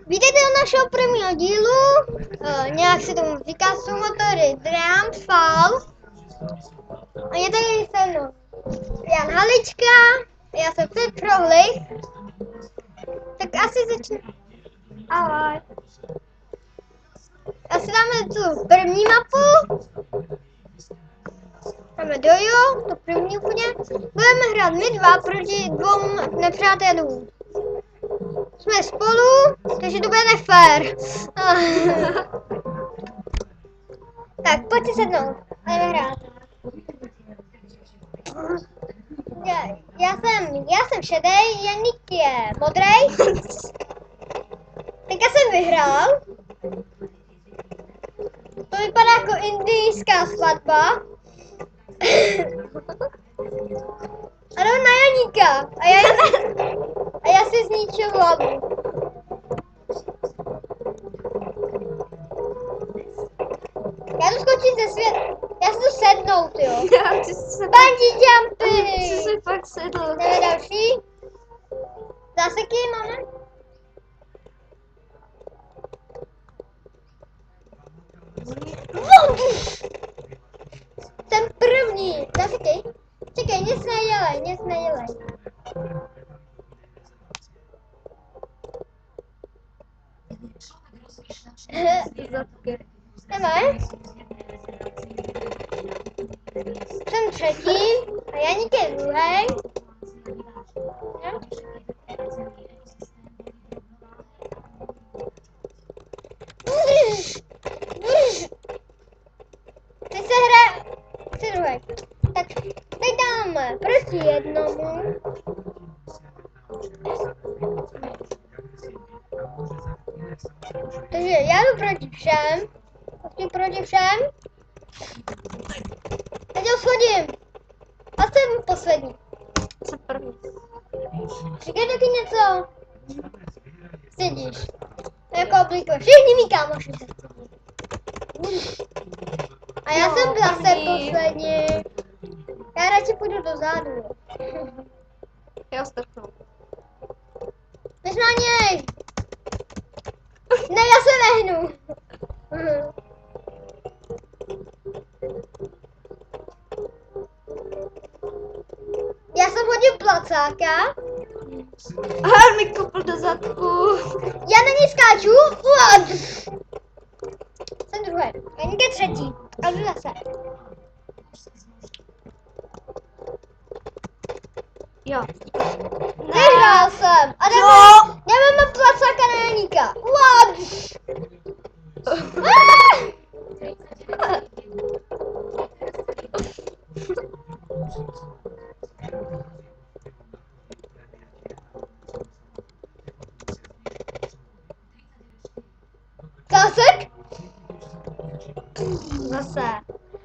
Vítejte u našeho prvního dílu, nějak se tomu říká, jsou motory Dreams Fall. A je tady se mnou Jan Halička, já jsem Filip Prohlich. Tak asi začnu. Ahoj. Asi dáme tu první mapu. Dáme Dojo, to první úplně. Budeme hrát my dva proti dvou nepřátelům. Jsme spolu, takže to bude nefér. Tak, pojďte se mnou. Jdeme hrát. Já jsem šedej, Janík je modrej. Teďka jsem vyhrál. To vypadá jako indijská svatba. A jdeme na Janíka. A já si zničil hlavu. Já jdu skočit ze světa. Já si jdu sednout, jo. Bungee jumpy. Ty jsi fakt sedl. Jdeme další. Záseky máme. Jsem první. Záseky. Čekej, nic nedělej. Zadky. Jdeme. Jsem třetí a Janík je druhý. Ty druhý. Tak teď dáme proti jednomu. Takže já jdu proti všem. Proti všem. Teď ho shodím. A jsem poslední. Jsem první. Říkej taky něco. Sedíš. Jako obvykle. Všichni mý kámoši se sedí. A já jsem zase poslední. Já radši půjdu dozadu. Já strknu. Než na něj. Ne, já se nehnu. Já jsem hodil placáka. A mi kopl do zadku. Já na něj skáču. Jsem druhý. Janík je třetí. A jdu zase. Jo. Vyhrál jsem. A jdeme placáka na Janíka. Zásek? Zase.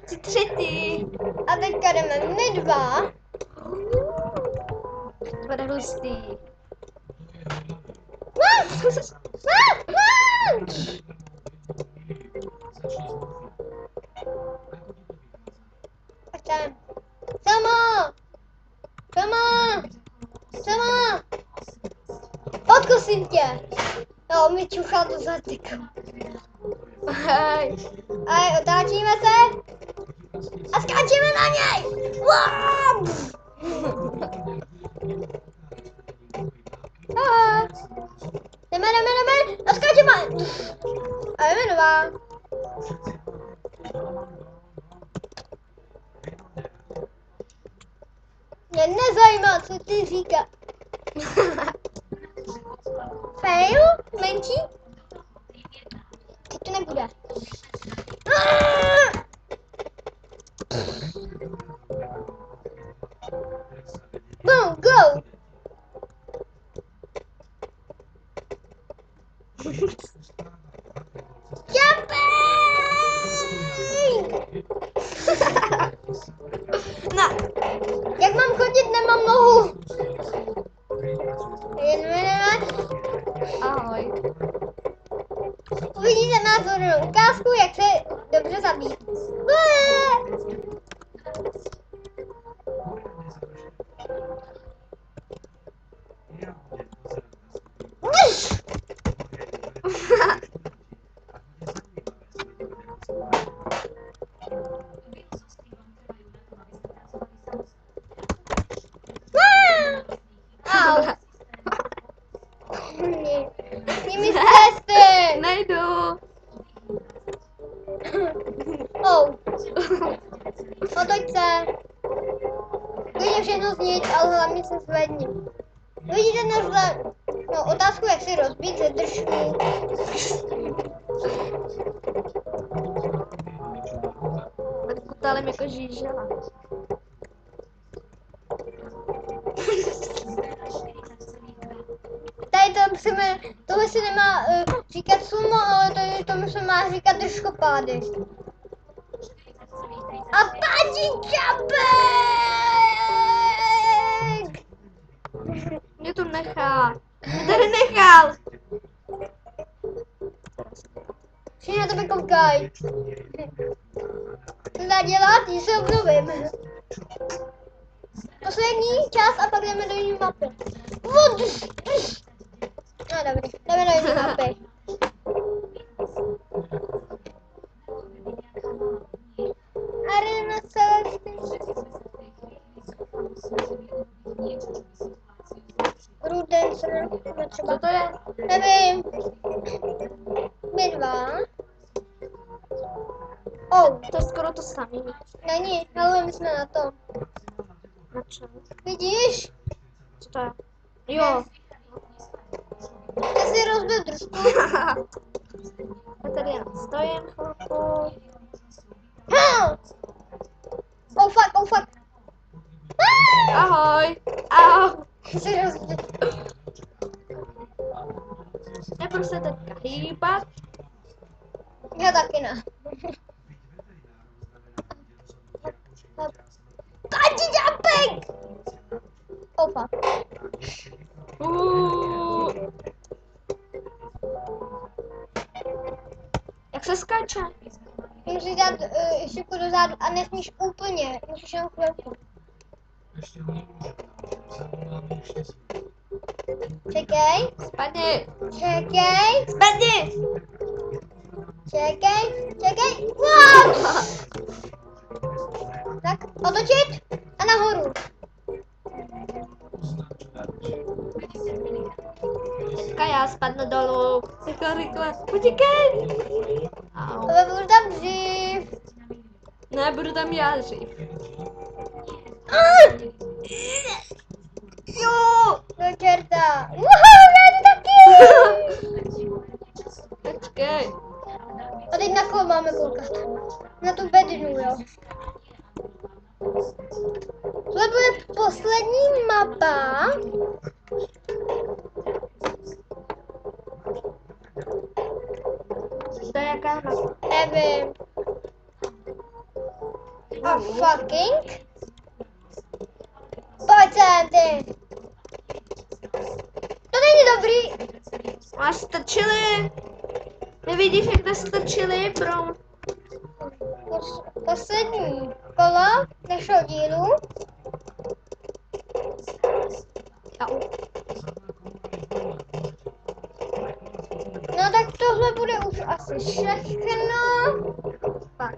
Jsi třetí. A teďka jdeme my dva. To bude hustý. Pojďte. Sama! Odkusím tě. Jo, mi čuchal do zatyku. Hej. A otáčíme se. A skáčeme na něj. Jdeme. A skáčeme. A jdeme dva. Mě nezajímá, co ty říká. Fail? Menší? Teď to nebude. Boom, go! Jumping! Na. Jak mám chodit, nemám nohu. Jdeme. Ahoj. Uvidíte názornou ukázku, jak se dobře zabít. Nimi z cesty! Nejdu. Oh. Otoď se. Klidně všechno znič, ale hlavně se zvedni. Vidíte nahle, no otázku, jak si rozbít ze držku. Tak kutálem jako žížela. Tady to musíme, tohle se nemá říkat sumo, ale tomu se má říkat držkopády. A padí čapek! Mě tu nechá. Mě tady nechal. Všichni na tebe koukají. Co dá dělat, když se obnovím. Poslední čas a pak jdeme do jiné mapy. No dobrý, jdeme do jiné mapy. Arena Celestin. Rudenser, třeba. Co to je? Nevím. My dva. Oh, To je skoro to samé. není, ale my jsme na tom. Na čem? Vidíš? Co to je? Jo. Já si rozbil držku. Já tady jen stojím chvilku. Oh fuck. Ahoj. Ahoj. Si rozbil. Nebudu se teďka hýbat. Já taky ne. Tati čapek! Oh fuck. Jak se skáče? Musíš dát šiku dozadu a nesmíš úplně, musíš jenom chvilku. Čekej, Spadni. čekej, Spadni. čekej. Wow! Tak, otočit a nahoru. Teďka já spadnu dolů. Rychle. Počkej. Au. Ale budu tam dřív. Ne, budu tam já dřív. Jo, do čerta. Já jdu taky. Počkej. A teď na koho máme koukat? Na tu bednu, jo. Tohle bude poslední mapa. To je jaká mapa? Nevím. A fucking. Pojď sem, ty. To není dobrý. Máš strčili. Nevidíš, jak to strčili, bro? Poslední kolo našeho dílu. Au. No tak tohle bude už asi všechno. Tak.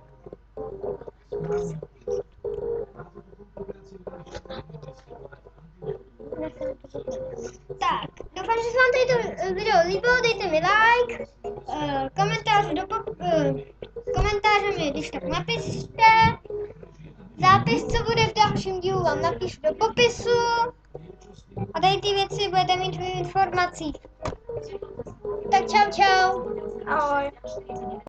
Tak, doufám, že se vám tady to video líbilo, dejte mi like, komentáře mi když tak napište, zápis, co bude v dalším dílu, vám napíšu do popisu a tady ty věci budete mít v informacích. Tak čau. Ahoj.